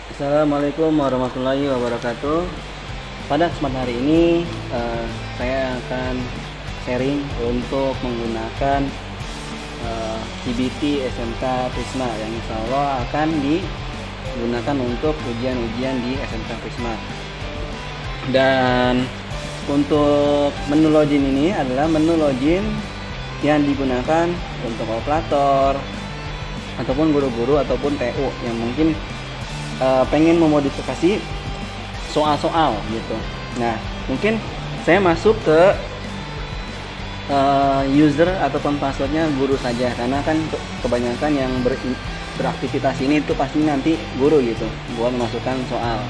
Assalamualaikum warahmatullahi wabarakatuh. Pada kesempatan hari ini saya akan sharing untuk menggunakan CBT SMK Prisma yang insya Allah akan digunakan untuk ujian-ujian di SMK Prisma. Dan untuk menu login ini adalah menu login yang digunakan untuk operator ataupun guru-guru ataupun TU yang mungkin pengen memodifikasi soal-soal gitu. Nah, mungkin saya masuk ke user ataupun passwordnya guru saja, karena kan kebanyakan yang beraktivitas ini itu pasti nanti guru gitu buat memasukkan soal.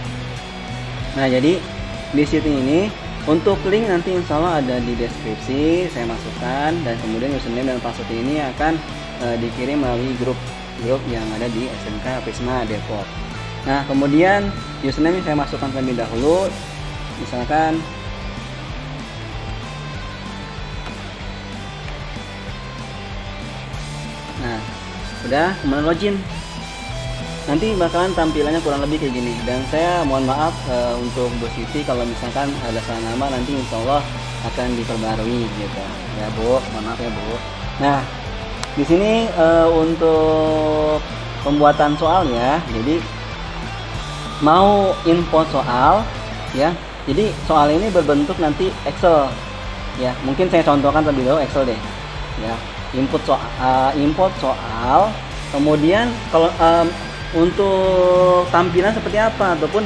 Nah, jadi di situ ini untuk link nanti insya Allah ada di deskripsi, saya masukkan, dan kemudian username dan password ini akan dikirim melalui grup yang ada di SMK Prisma Depok. Nah, kemudian username saya masukkan terlebih dahulu, misalkan nah, udah kemudian login. Nanti bakalan tampilannya kurang lebih kayak gini. Dan saya mohon maaf untuk Bu Siti kalau misalkan ada salah nama, nanti insya Allah akan diperbarui gitu. Ya Bu, mohon maaf ya Bu. Nah, di sini untuk pembuatan soal ya. Jadi mau import soal ya. Jadi soal ini berbentuk nanti Excel ya. Mungkin saya contohkan terlebih dahulu Excel deh. Ya, import soal. Kemudian kalau untuk tampilan seperti apa ataupun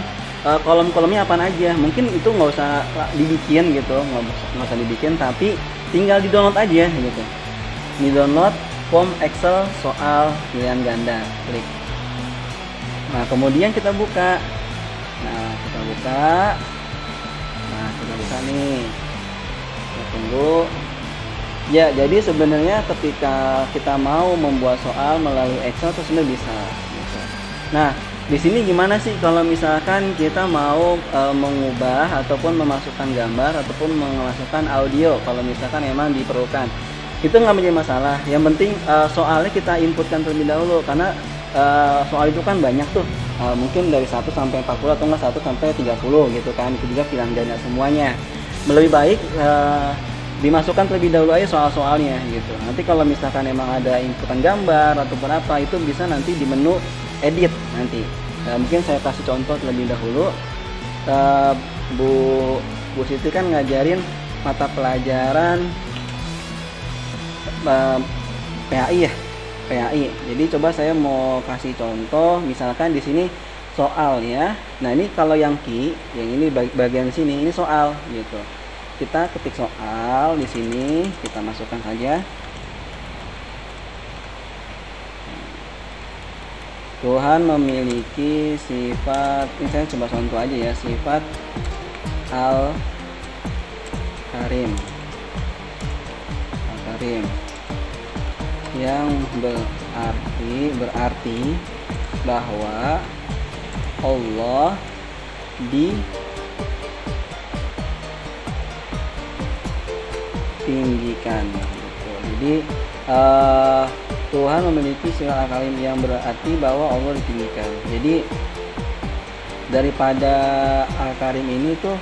kolom-kolomnya apa aja, mungkin itu nggak usah dibikin gitu, nggak usah dibikin, tapi tinggal di download aja gitu. Di download form Excel soal pilihan ganda, klik. Nah, kemudian kita buka. Nah, kita buka nih. Kita tunggu. Ya, jadi sebenarnya ketika kita mau membuat soal melalui Excel itu sebenarnya bisa. Gitu. Nah, di sini gimana sih kalau misalkan kita mau mengubah ataupun memasukkan gambar ataupun memasukkan audio kalau misalkan emang diperlukan? Itu nggak menjadi masalah. Yang penting soalnya kita inputkan terlebih dahulu, karena soal itu kan banyak tuh. Mungkin dari 1 sampai 40 atau enggak 1 sampai 30 gitu kan. Itu juga pilihan ganda semuanya. Lebih baik dimasukkan terlebih dahulu aja soal-soalnya gitu. Nanti kalau misalkan emang ada inputan gambar ataupun apa, itu bisa nanti di menu edit nanti. Mungkin saya kasih contoh terlebih dahulu. Bu Siti kan ngajarin mata pelajaran PAI ya, PAI. Jadi coba saya mau kasih contoh, misalkan di sini soal ya. Nah, ini kalau yang ini bagian sini ini soal gitu. Kita ketik soal di sini, kita masukkan saja. Tuhan memiliki sifat, ini saya coba contoh aja ya, sifat Al-Karim. Al-Karim yang berarti bahwa Allah ditinggikan gitu. Jadi Tuhan memiliki sifat Al-Karim yang berarti bahwa Allah ditinggikan. Jadi daripada Al-Karim ini tuh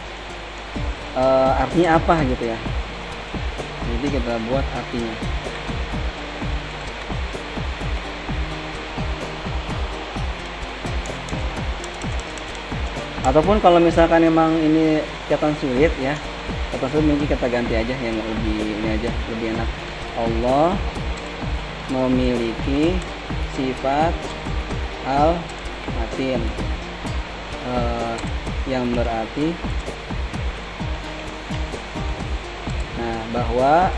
artinya apa gitu ya. Jadi kita buat artinya. Ataupun kalau misalkan emang ini kelihatan sulit ya, mungkin kita ganti aja yang lebih ini aja, lebih enak. Allah memiliki sifat Al-Matin yang berarti bahwa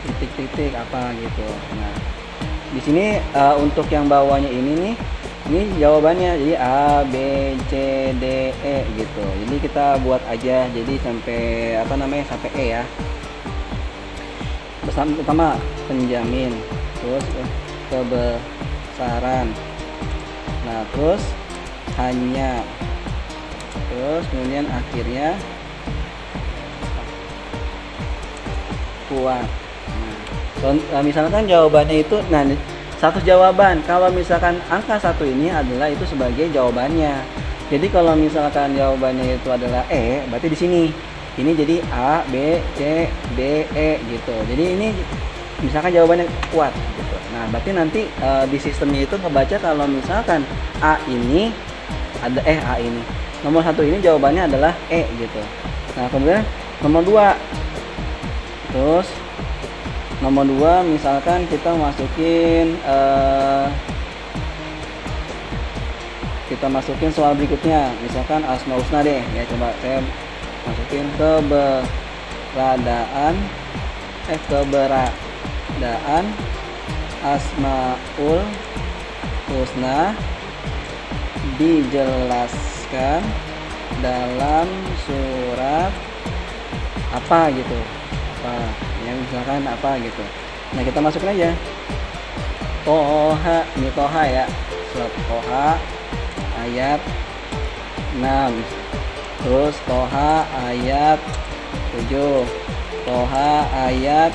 titik-titik apa gitu. Nah, di sini untuk yang bawahnya ini jawabannya, jadi A, B, C, D, E gitu. Jadi kita buat aja, jadi sampai sampai E ya. Pertama penjamin, terus kebesaran, nah terus hanya, terus kemudian akhirnya kuat. Nah, misalkan jawabannya itu, nah satu jawaban. Kalau misalkan angka 1 ini adalah itu sebagai jawabannya. Jadi kalau misalkan jawabannya itu adalah E, berarti di sini. Ini jadi A, B, C, D, E gitu. Jadi ini misalkan jawabannya kuat gitu. Nah, berarti nanti di sistemnya itu kebaca kalau misalkan A ini ada A ini. Nomor 1 ini jawabannya adalah E gitu. Nah, kemudian nomor 2. Terus nomor 2 misalkan kita masukin soal berikutnya, misalkan Asmaul Husna deh ya, coba saya masukin keberadaan Asmaul Husna dijelaskan dalam surat apa gitu, apa ya, misalkan apa gitu. Nah, kita masukin aja Toha, ini Toha ya, surat Toha ayat 6, terus Toha ayat 7, Toha ayat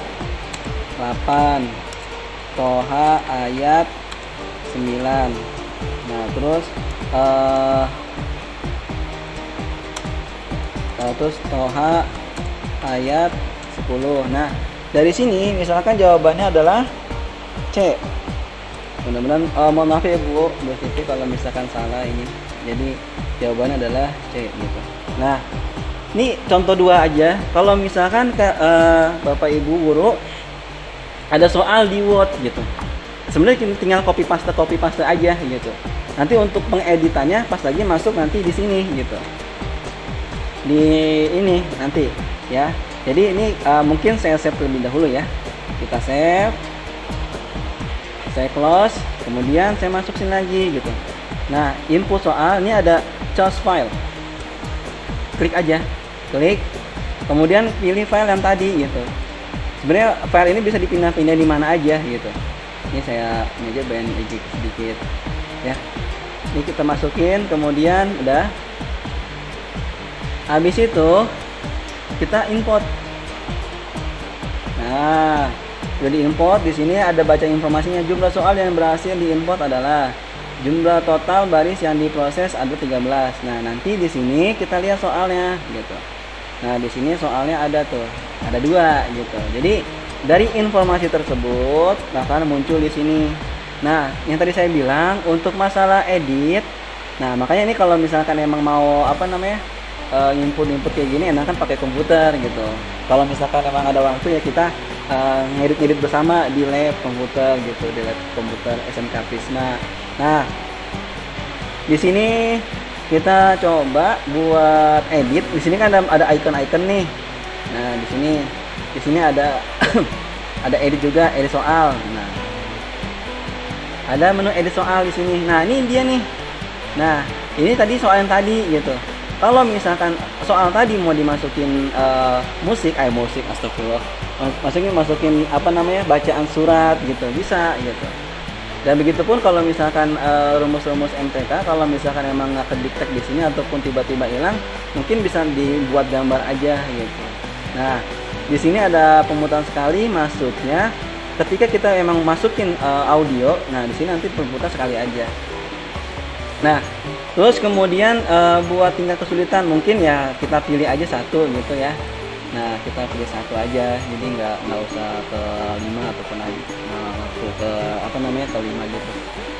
8, Toha ayat 9. Nah, terus Toha ayat 10. Nah, dari sini misalkan jawabannya adalah C. Mudah-mudahan mohon maaf ya Bu Siti kalau misalkan salah ini. Jadi jawabannya adalah C gitu. Nah, ini contoh 2 aja. Kalau misalkan Bapak Ibu guru ada soal di Word gitu, sebenarnya tinggal copy paste aja gitu. Nanti untuk pengeditannya pas lagi masuk nanti di sini gitu, di ini nanti ya. Jadi ini mungkin saya save terlebih dahulu ya. Kita save, saya close, kemudian saya masukin lagi gitu. Nah, input soal ini ada choose file, klik aja, klik, kemudian pilih file yang tadi gitu. Sebenarnya file ini bisa dipindah-pindah di mana aja gitu. Ini saya aja bayan sedikit ya. Ini kita masukin, kemudian udah. Habis itu kita import. Nah, udah diimport. Di sini ada baca informasinya. Jumlah soal yang berhasil diimport adalah jumlah total baris yang diproses ada 13. Nah, nanti di sini kita lihat soalnya gitu. Nah, di sini soalnya ada tuh, ada 2 gitu. Jadi dari informasi tersebut akan muncul di sini. Nah, yang tadi saya bilang untuk masalah edit. Nah, makanya ini kalau misalkan emang mau input kayak gini enak kan pakai komputer gitu. Kalau misalkan emang ada waktu ya kita ngedit bersama di lab komputer gitu, di lab komputer SMK Prisma. Nah, di sini kita coba buat edit. Di sini kan ada icon-icon nih. Nah, di sini ada ada edit juga, edit soal. Nah, ada menu edit soal di sini. Nah, ini dia nih. Nah, ini tadi soal yang tadi gitu. Kalau misalkan soal tadi mau dimasukin musik astagfirullah. Masukin bacaan surat gitu, bisa gitu. Dan begitupun kalau misalkan rumus-rumus MTK, kalau misalkan emang nggak kediktek di sini ataupun tiba-tiba hilang, mungkin bisa dibuat gambar aja gitu. Nah, di sini ada pemutar sekali, maksudnya ketika kita emang masukin audio, nah di sini nanti pemutar sekali aja. Nah, terus kemudian buat tingkat kesulitan mungkin ya kita pilih aja 1 gitu ya. Nah, kita pilih 1 aja, jadi nggak usah ke 5 ataupun ke ke 5 gitu.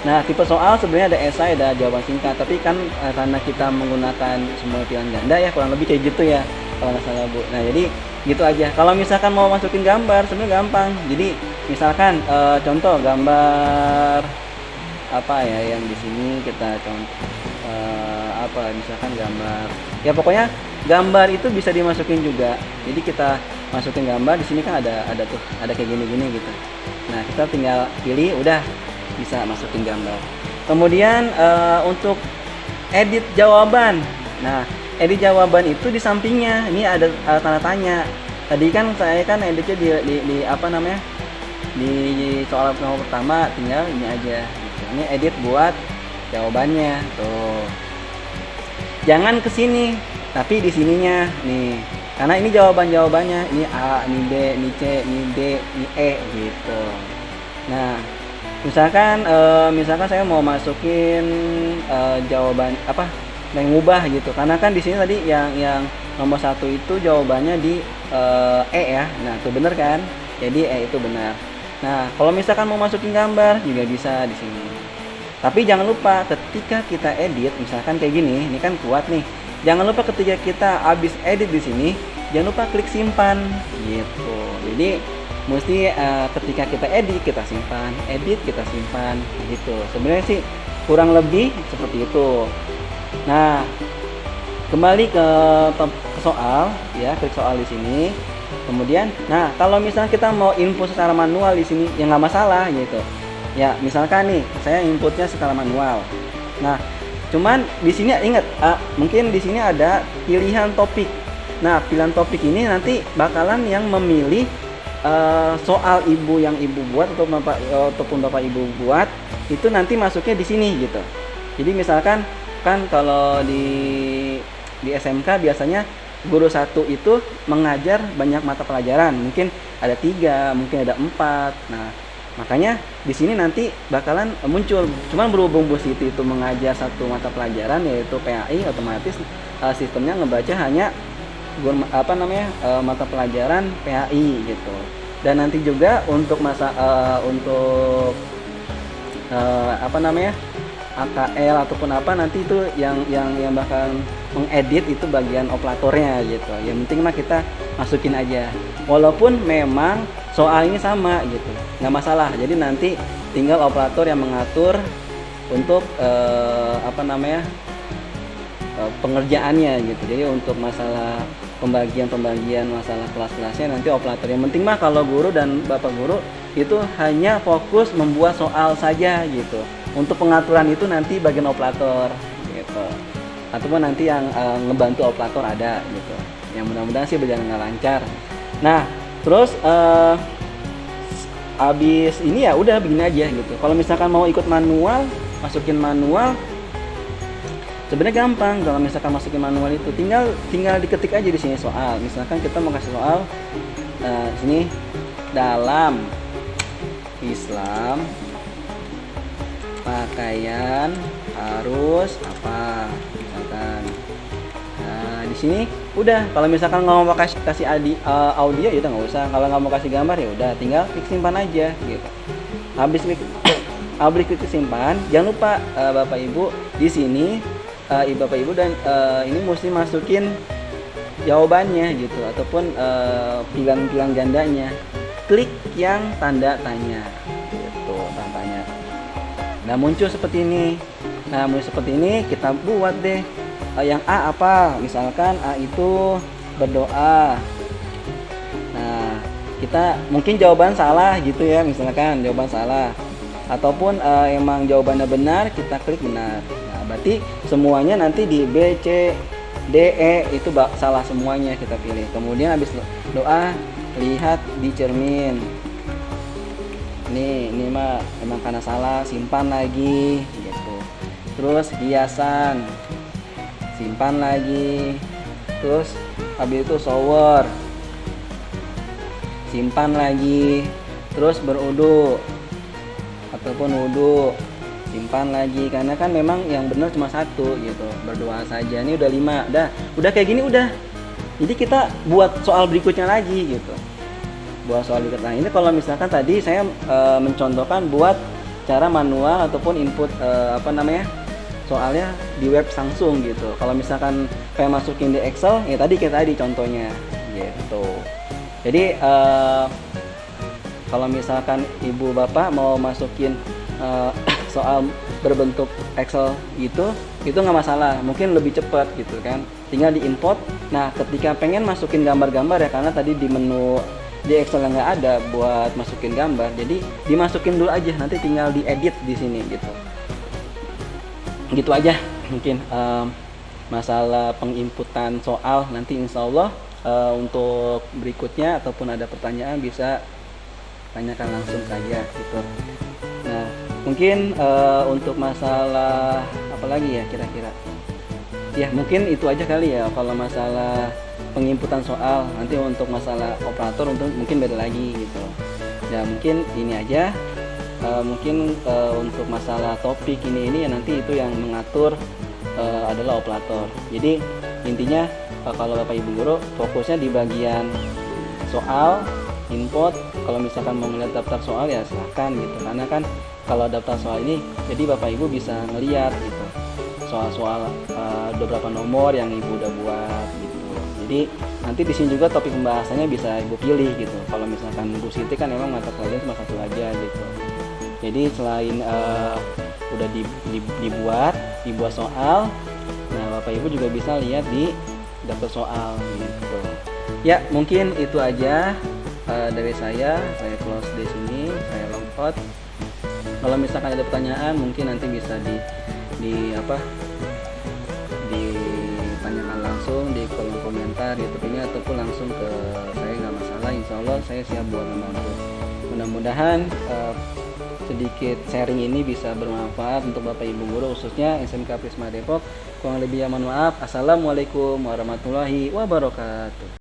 Nah, tipe soal sebenarnya ada esai, ada jawaban singkat, tapi kan karena kita menggunakan semua pilihan ganda ya, kurang lebih kayak gitu ya kalau nggak salah Bu. Nah, jadi gitu aja. Kalau misalkan mau masukin gambar sebenarnya gampang. Jadi misalkan contoh gambar apa ya yang di sini kita contoh misalkan gambar ya, pokoknya gambar itu bisa dimasukin juga. Jadi kita masukin gambar, di sini kan ada kayak gini gitu. Nah, kita tinggal pilih, udah bisa masukin gambar. Kemudian untuk edit jawaban. Nah, edit jawaban itu di sampingnya ini ada tanda tanya. Tadi kan saya kan editnya di soal nomor pertama, tinggal ini aja gitu. Ini edit buat jawabannya tuh. Jangan ke sini, tapi di sininya nih. Karena ini jawabannya, ini A, ini B, ini C, ini D, ini E gitu. Nah, Misalkan saya mau masukin jawaban apa, mengubah gitu. Karena kan di sini tadi yang nomor satu itu jawabannya di E ya. Nah, itu benar kan? Jadi E itu benar. Nah, kalau misalkan mau masukin gambar juga bisa di sini. Tapi jangan lupa ketika kita edit, misalkan kayak gini, ini kan kuat nih. Jangan lupa ketika kita habis edit di sini, jangan lupa klik simpan gitu. Jadi mesti ketika kita edit kita simpan, edit kita simpan gitu. Sebenarnya sih kurang lebih seperti itu. Nah, kembali ke soal ya, klik soal di sini. Kemudian, nah kalau misalnya kita mau input secara manual di sini, ya nggak masalah gitu. Ya, misalkan nih, saya inputnya secara manual. Nah, cuman di sini ingat, mungkin di sini ada pilihan topik. Nah, pilihan topik ini nanti bakalan yang memilih soal yang ibu buat ataupun bapak ibu buat itu nanti masuknya di sini gitu. Jadi misalkan kan kalau di SMK biasanya guru satu itu mengajar banyak mata pelajaran, mungkin ada 3, mungkin ada 4. Nah, makanya di sini nanti bakalan muncul. Cuman berhubung Bu Siti itu mengajar satu mata pelajaran yaitu PAI, otomatis sistemnya ngebaca hanya mata pelajaran PAI gitu. Dan nanti juga untuk AKL ataupun apa nanti itu yang bakal mengedit itu bagian operatornya gitu. Yang penting mah kita masukin aja. Walaupun memang soal ini sama gitu, nggak masalah. Jadi nanti tinggal operator yang mengatur untuk pengerjaannya gitu. Jadi untuk masalah pembagian masalah kelas-kelasnya nanti operator. Yang penting mah kalau guru dan bapak guru itu hanya fokus membuat soal saja gitu. Untuk pengaturan itu nanti bagian operator gitu. Ataupun nanti yang ngebantu operator ada gitu. Yang mudah-mudahan sih berjalan dengan lancar. Nah, terus abis ini ya udah begini aja gitu. Kalau misalkan mau ikut manual, masukin manual, sebenarnya gampang. Kalau misalkan masukin manual itu tinggal diketik aja di sini soal. Misalkan kita mau kasih soal sini dalam Islam pakaian harus apa misalkan. Nah, di sini udah. Kalau misalkan nggak mau kasih audio ya udah nggak usah. Kalau nggak mau kasih gambar ya udah tinggal klik simpan aja gitu. Habis klik simpan, jangan lupa Bapak Ibu di sini Bapak Ibu dan ini mesti masukin jawabannya gitu ataupun pilihan gandanya. Klik yang tanda tanya gitu, tanda tanya. Nah, muncul seperti ini. Kita buat deh yang A apa? Misalkan A itu berdoa. Nah, kita mungkin jawaban salah gitu ya, misalkan jawaban salah. Ataupun emang jawabannya benar, kita klik benar. Nah, berarti semuanya nanti di B, C, D, E itu salah semuanya kita pilih. Kemudian habis doa, lihat di cermin. Ini mah emang karena salah, simpan lagi gitu. Terus hiasan, simpan lagi. Terus habis itu shower, simpan lagi. Terus berudu ataupun wudu, simpan lagi. Karena kan memang yang benar cuma satu gitu, berdoa saja. Ini udah 5, udah kayak gini udah. Jadi kita buat soal berikutnya lagi gitu. Buat soal berikutnya. Nah, ini kalau misalkan tadi saya mencontohkan buat cara manual ataupun input soalnya di web Samsung gitu. Kalau misalkan kayak masukin di Excel, ya tadi contohnya gitu. Jadi kalau misalkan ibu bapak mau masukin soal berbentuk Excel gitu, itu nggak masalah, mungkin lebih cepat gitu kan. Tinggal di import. Nah, ketika pengen masukin gambar-gambar ya, karena tadi di menu di Excel yang nggak ada buat masukin gambar, jadi dimasukin dulu aja, nanti tinggal diedit di sini gitu aja mungkin masalah penginputan soal. Nanti insya Allah untuk berikutnya ataupun ada pertanyaan bisa tanyakan langsung saja gitu. Nah, mungkin untuk masalah apa lagi ya kira-kira ya, mungkin itu aja kali ya kalau masalah penginputan soal. Nanti untuk masalah operator untuk mungkin beda lagi gitu ya. Mungkin ini aja. mungkin untuk masalah topik ini ya nanti itu yang mengatur adalah operator. Jadi intinya kalau Bapak Ibu guru fokusnya di bagian soal, input. Kalau misalkan mau ngeliat daftar soal ya silahkan gitu, karena kan kalau daftar soal ini jadi Bapak Ibu bisa ngeliat gitu soal-soal beberapa nomor yang Ibu udah buat gitu. Jadi nanti di sini juga topik pembahasannya bisa Ibu pilih gitu. Kalau misalkan Bu Siti kan emang mata pelajaran cuma satu aja gitu. Jadi selain udah dibuat soal, nah Bapak Ibu juga bisa lihat di daftar soal gitu. Ya mungkin itu aja dari saya close di sini, saya longkot. Kalau misalkan ada pertanyaan mungkin nanti bisa ditanyakan langsung di kolom komentar YouTube ini ataupun langsung ke saya, nggak masalah. Insya Allah saya siap buat membantu. Mudah-mudahan sedikit sharing ini bisa bermanfaat untuk Bapak Ibu guru khususnya SMK Prisma Depok. Kurang lebih mohon maaf. Assalamualaikum warahmatullahi wabarakatuh.